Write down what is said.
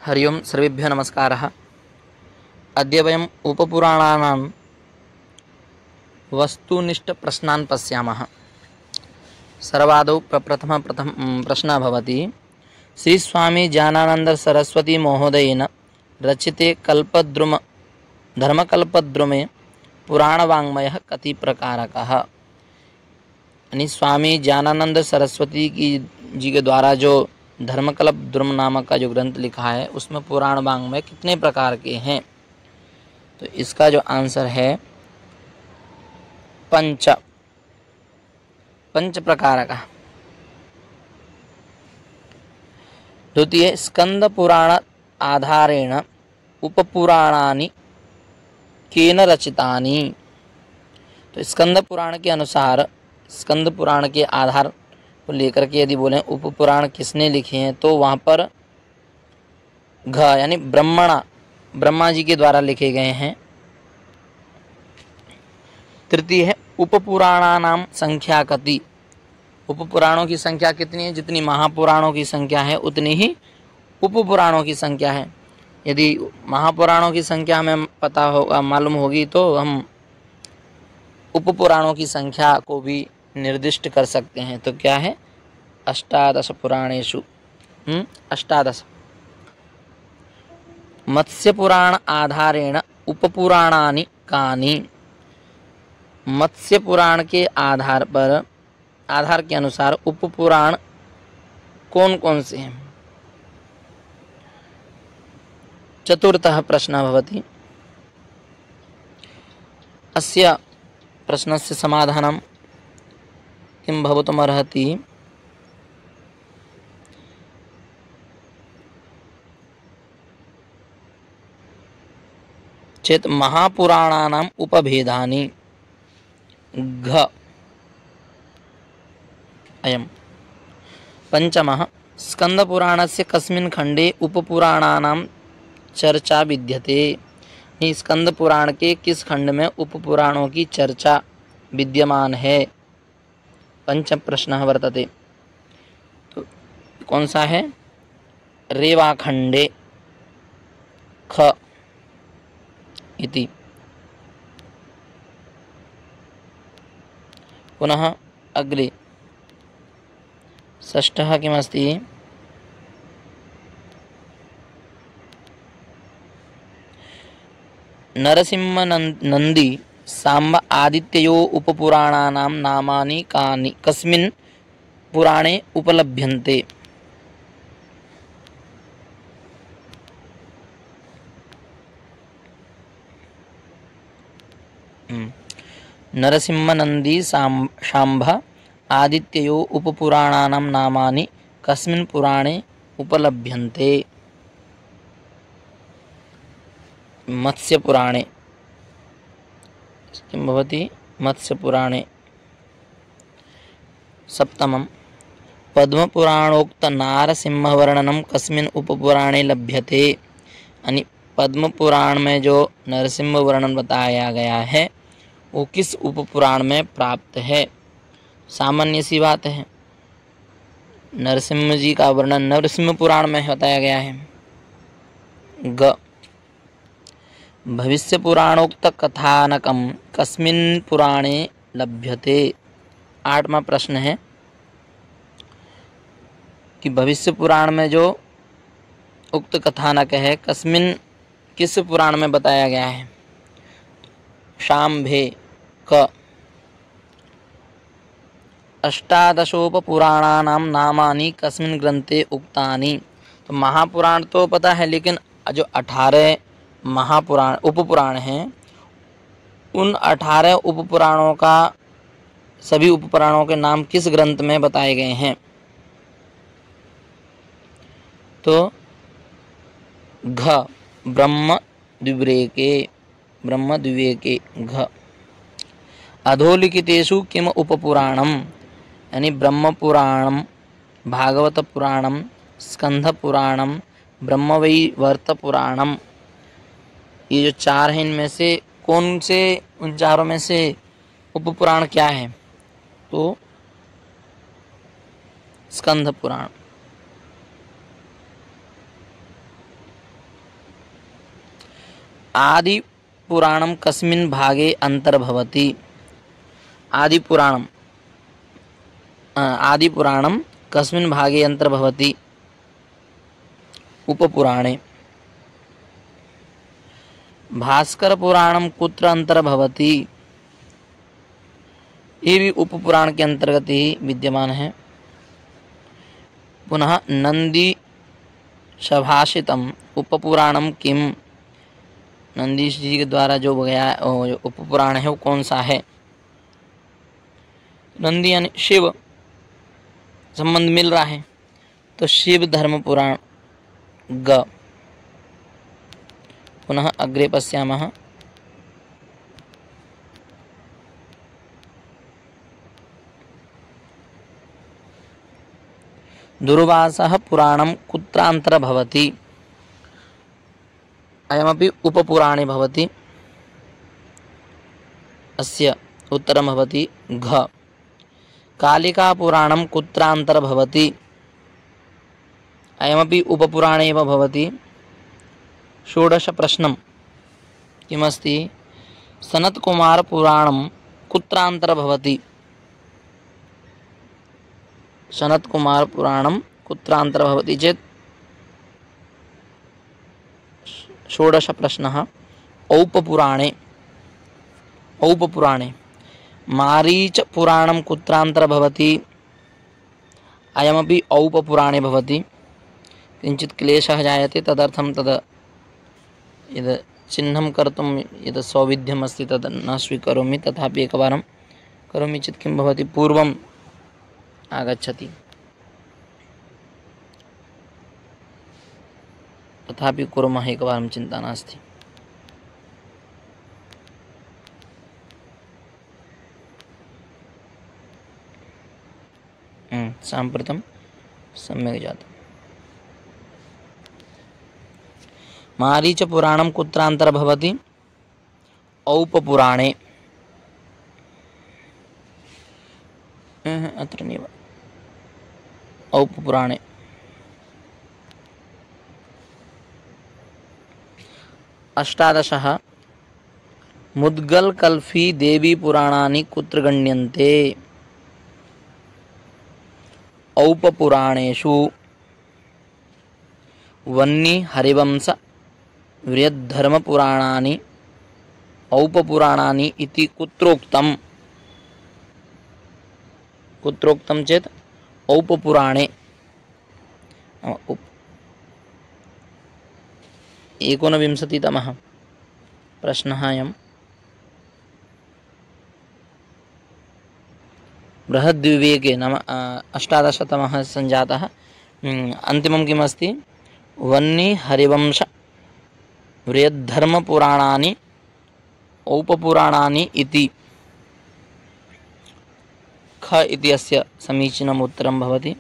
हरि ओं सर्वेभ्यो नमस्कारः। अद्य वयम् उपपुराणानां वस्तुनिष्ठप्रश्नान् पश्यामः। सर्वादौ प्रथमः प्रश्नः भवति। श्रीस्वामी ज्ञानानंद सरस्वती महोदयेन रचिते धर्मकल्पद्रुमे पुराणवाङ्मयः कति प्रकारकः। यानी स्वामी ज्ञानानंद सरस्वती जी के द्वारा जो धर्मकल्पद्रुम नामक का जो ग्रंथ लिखा है उसमें पुराण वाङ्मय कितने प्रकार के हैं। तो इसका जो आंसर है पंच प्रकार का। द्वितीय स्कंद पुराण आधारेण उपपुराणानि केन रचितानि। तो स्कंद पुराण के अनुसार स्कंद पुराण के आधार को लेकर के यदि बोलें उपपुराण किसने लिखे हैं तो वहाँ पर घ यानी ब्रह्मा जी के द्वारा लिखे गए हैं। तृतीय है उपपुराणानां संख्या कति। उपपुराणों की संख्या कितनी है? जितनी महापुराणों की संख्या है उतनी ही उपपुराणों की संख्या है। यदि महापुराणों की संख्या हमें पता होगा मालूम होगी तो हम उपपुराणों की संख्या को भी निर्दिष्ट कर सकते हैं। तो क्या है? अष्टादश पुराणेषु 18। मत्स्य पुराण आधारेण उपपुराणानि कानि। मत्स्य पुराण के आधार के अनुसार उपपुराण कौन कौन से हैं? चतुर्थः प्रश्नः भवति। अस्य प्रश्नस्य समाधानं किं भवितुमर्हति? चेत् महापुराणानाम् उपभेदानि घ अयम्। पंचमः स्कंदपुराणस्य कस्मिन् खंडे उपपुराणानां चर्चा विद्यते। स्कंद पुराण के किस खंड में उपपुराणों की चर्चा विद्यमान है? पंचम प्रश्नः वर्तते। तो कौन सा है? रेवाखंडे ख इति। पुनः अग्रे षष्ठः किमस्ति? नरसिंहनन्दी सांब आदित्ययो उपपुराणानां नामानि कानि कस्मिन् पुराणे उपलभ्यन्ते। नरसिंहनन्दी शाम्भ आदित्ययो उपपुराणानां नामानि कस्मिन् पुराणे उपलभ्यन्ते। मत्स्यपुराणे। किं भवति? मत्स्यपुराणे। सप्तमं पद्मपुराणोक्त नारसिंहवर्णनं कस्मिन् उपपुराणे लभ्यते। यानी पद्मपुराण में जो नरसिंह वर्णन बताया गया है वो किस उपपुराण में प्राप्त है? सामान्य सी बात है, नरसिंह जी का वर्णन नरसिंह पुराण में बताया गया है। ग भविष्य पुराणोक्त कथानकम कस्मिन् पुराणे लभ्यते। 8वां प्रश्न है कि भविष्य पुराण में जो उक्त कथानक है किस पुराण में बताया गया है? शाम्भे क। अष्टादशोपपुराणानां नामानि कस्मिन् ग्रंथे उक्तानि। तो महापुराण तो पता है, लेकिन जो 18 महापुराण उपपुराण हैं उन 18 उपपुराणों का सभी उपपुराणों के नाम किस ग्रंथ में बताए गए हैं? तो घ ब्रह्मद्विवेके घ। अधोलिखितेषु किम उपपुराणम्। यानी ब्रह्मपुराणं, भागवत पुराणं, स्कंध पुराणं, ब्रह्मवैवर्त पुराणं। ये जो 4 हैं इनमें से कौन से उन चारों में से उपपुराण क्या है? तो स्कंद पुराण। आदिपुराणं कस्मिन् भागे अन्तर्भवति? आदिपुराणं कस्मिन् भागे अन्तर्भवति? उपपुराणे। भास्करपुराणं कुत्र अन्तर्भवति? ये भी उपपुराण के अंतर्गत ही विद्यमान है। पुनः नंदी सभाषितम उपपुराणम किम? नंदीश जी के द्वारा जो गया जो उपपुराण है वो कौन सा है? नंदी यानी शिव, संबंध मिल रहा है तो शिव धर्म पुराण ग। पुनः अग्रे पश्यामः। दुर्वासः पुराणं कुत्रान्तर्भवति? अयमपि उपपुराणे भवति। अस्य उत्तरं भवति घ। कालिकापुराणं कुत्रान्तर्भवति? अयमपि उपपुराणे एव भवति। षोडशप्रश्नं किमस्ति? सनत्कुमारपुराणं कुत्रान्तर्भवति? सनत्कुमारपुराणं कुत्रान्तर्भवति चेत् षोडशप्रश्नः औपपुराणे। औपपुराणे। मारीचपुराणं कुत्रान्तर्भवति? अयमपि औपपुराणे भवति। किञ्चित् क्लेशः जायते, तदर्थं तद् यद् चिह्नं कर्तुं यद् सौविध्यम् अस्ति तद् न स्वीकरोमि, तथापि एकवारं करोमि चेत् किं भवति, पूर्वम् आगच्छति। तथापि कुर्मः एकवारं, चिन्ता नास्ति। साम्प्रतं सम्यक् जातम्। मारीचपुराणं कुत्रान्तर्भवति? औपपुराणे। अत्र नैव, औपपुराणे। अष्टादशः मुद्गल कल्फी देवी पुराणानि कुत्र गण्यन्ते? औपपुराणेषु। वन्नी हरिवंश बृहद्धर्मपुराणानि औपपुराणानि इति कुत्रोक्तम्? कुत्रोक्तं चेत् औपपुराणे। 29तमः प्रश्नः अयम्। बृहद्विवेके नाम 18तमः सञ्जातः। अन्तिमं किमस्ति? वन्नी हरिवंश बृहद्धर्मपुराणानि औपपुराणानि इति। ख इति अस्य समीचीनम् उत्तरं भवति।